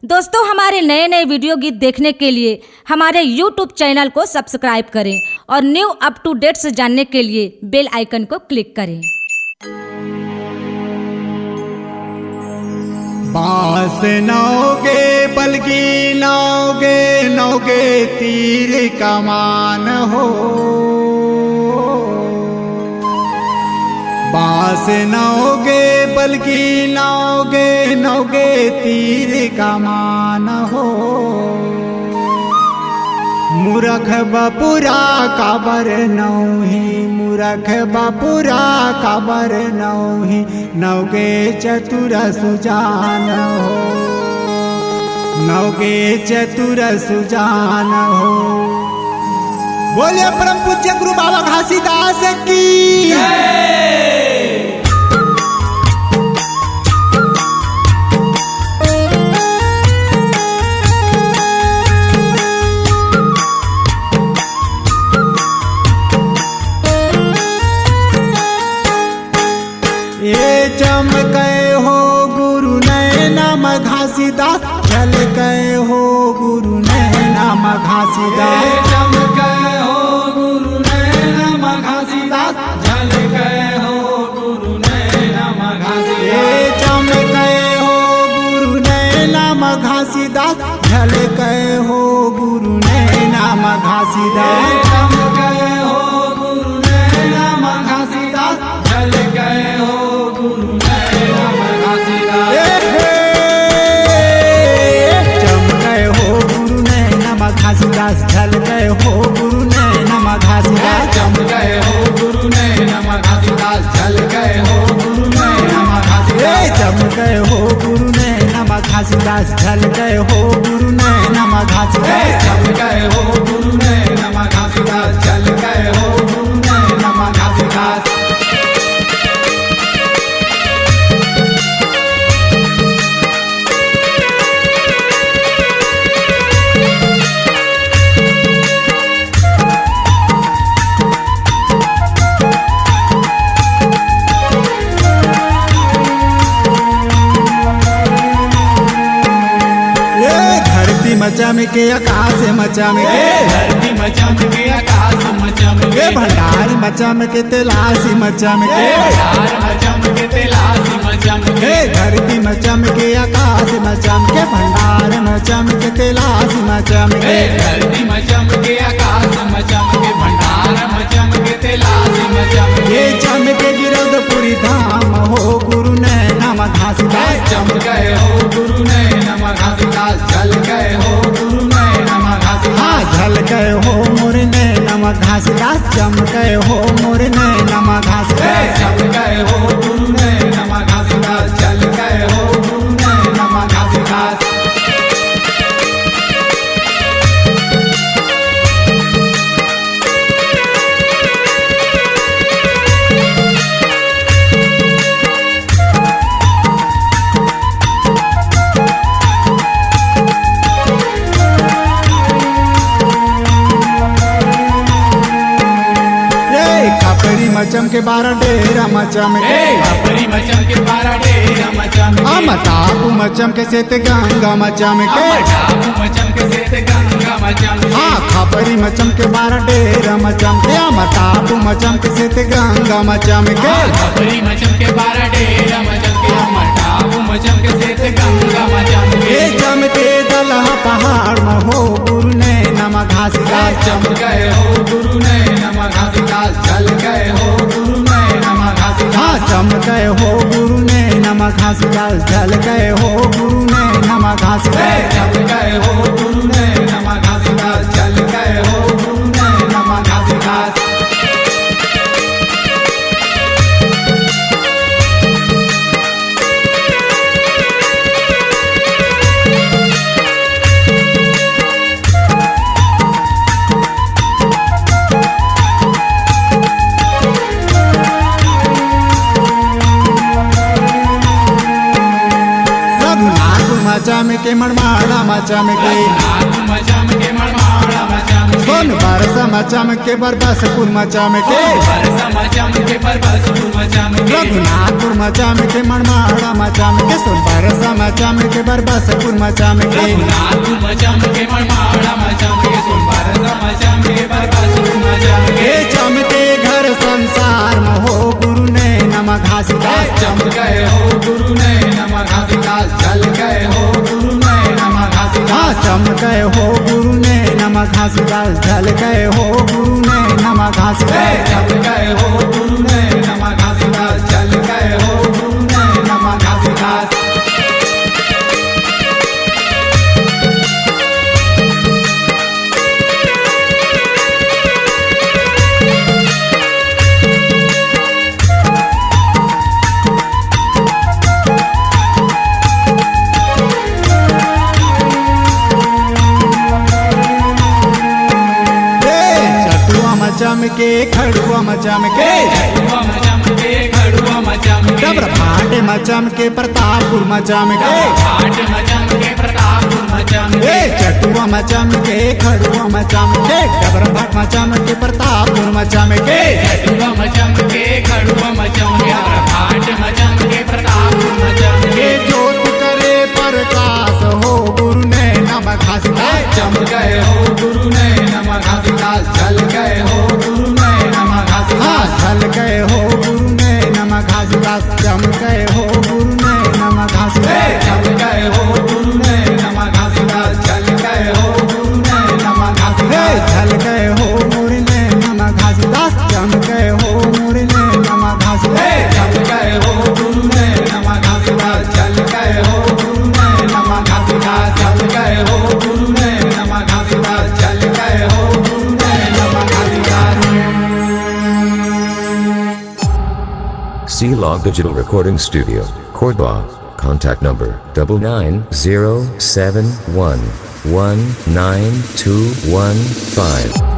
दोस्तों, हमारे नए नए वीडियो गीत देखने के लिए हमारे YouTube चैनल को सब्सक्राइब करें और न्यू अप टू डेट्स जानने के लिए बेल आइकन को क्लिक करें। बांस नौगे बल्कि नौगे तीर कमान हो। बांस नौगे बल्कि नौगे तीर कमान हो। मूर्ख बपुरा काबर नौही, मूर्ख बपुरा काबर नौही, नौगे चतुर सुजान हो, नौगे चतुर सुजान हो। बोले परम पूज्य गुरु बाबा घासीदास की चमके हो गुरु नैनम घासीदास, झलके हो गुरु नैनम घासीदास, चमके हो गुरु नैनम घासीदास, झलके हो गुरु नैनम घासीदास। चमके हो गुरु नैनम घासीदास, झलके हो गुरु नैनम घासीदास, चमके हो गुरु नैनम घासीदास, झलके हो गुरु नैनम घासीदास। चमके हो गुरु नैनम घासीदास, झलके हो गुरु नैनम घासीदास, चमके हो गुरु नैनम घासीदास, झलके हो गुरु नैनम घासीदास। चमके हो गुरु नैनम घासीदास, झलके हो गुरु नैनम घासीदास, चमके हो गुरु नैनम घासीदास, झलके हो गुरु नैनम घासीदास। चमके आकाश मचमके, धरती मचमके आकाश मचमके, भंडार मचमके तेलासी मचमके, भंडार मचमके तेलासी मचमके, धरती मचमके आकाश मचमके, भंडार मचमके तेलासी मचमके, धरती मचमके आकाश मचमके, भंडार मचमके तेलासी मचमके। चमके गिरधपुरी धाम हो गुरु नैनम घासीदास, चमके हो गुरु नैनम घासीदास, झलके हो गुरु नैनम घासीदास। झलके हो मोर नैनम घासीदास, चमके हो मोर नैनम घासीदास, चमके हो गुरु नैनम घासीदास, झलके हो गुरु नैनम घासीदास। मचमके बारह डेरा मचमके, खपरी मचमके बारह डेरा मचमके, अमतापू मचमके सेत गंगा मचमके, अमतापू मचमके सेत गंगा मचमके। खपरी मचमके बारह डेरा मचमके, अमतापू मचमके सेत गंगा मचमके, खपरी मचमके बारह डेरा मचमके, अमतापू मचमके सेत गंगा मचमके। चमके दलहा पहाड़ में हो गुरु नैनम घासीदास, चमके हो गुरु नैनम घासीदास, झलके हो गुरु नैनम घासीदास। चमके हो गुरु नैनम घासीदास, झलके हो गुरु नैनम घासीदास, चमके हो गुरु नैनम घासीदास, झलके हो गुरु नैनम घासीदास। मचमके मड़माड़ा मचमके, मचमके मड़माड़ा माड़ा मचम सोन बरसा मचम के बरबसपुर मचम के बरसा मचम के बरबसपुर मचम के रघुनाथपुर मचम के मनमाड़ा मचम के सोन बरसा मचम के बरबसपुर मचम के रघुनाथ मचम के मनमाड़ा मचम के सोन बरसा मचम के बरबसपुर मचम के हे चमके घर संसार में हो गुरु ने नमः घासीदास चम गए हो गुरु ने नमः घासीदास जल गए हो गुरु ने नमः घासीदास हाँ चम गए हो गुरु ने नमः घासीदास ढल गए हो गुरु ने नमः घासीदास जल गए हो गुरु ने नमः घासीदास जल गए हो गुरु ने नमः घासीदास चटुआ मचम के खड़ुआ मचम के खड़ुआ मचम के खड़ुआ मचम के डबर भाटे मचम के प्रतापपुर मचम के घाट मचम के प्रतापपुर मचम के हे चटुआ मचम के खड़ुआ मचम के डबर भाट मचम के प्रतापपुर मचम के खड़ुआ मचम के खड़ुआ मचम के घाट मचम के प्रतापपुर मचम के हे ज्योत करे प्रकाश हो गुरु ने नमः घासीदास चम गए हो गुरु ने नमः घासीदास जल गए हो गुरु ने नमः हाँ घासीदास ढल गए हो गुरु ने नमः घासीदास जम गए हो गुरु ने नमः घासीदास जल गए हो गुरु ने नमः घासीदास जल गए हो गुरु ने नमः हे घासीदास ढल गए हो मुरली ने नमः घासीदास जम गए हो मुरली ने नमः घासीदास जल गए हो गुरु ने नमः घासीदास जल गए हो गुरु ने नमः घासीदास जल गए हो गुरु ने नमः घासीदास जल गए हो गुरु ने नमः Ghasidas C-Log Digital Recording Studio, Cordoba. Contact number 99071192115.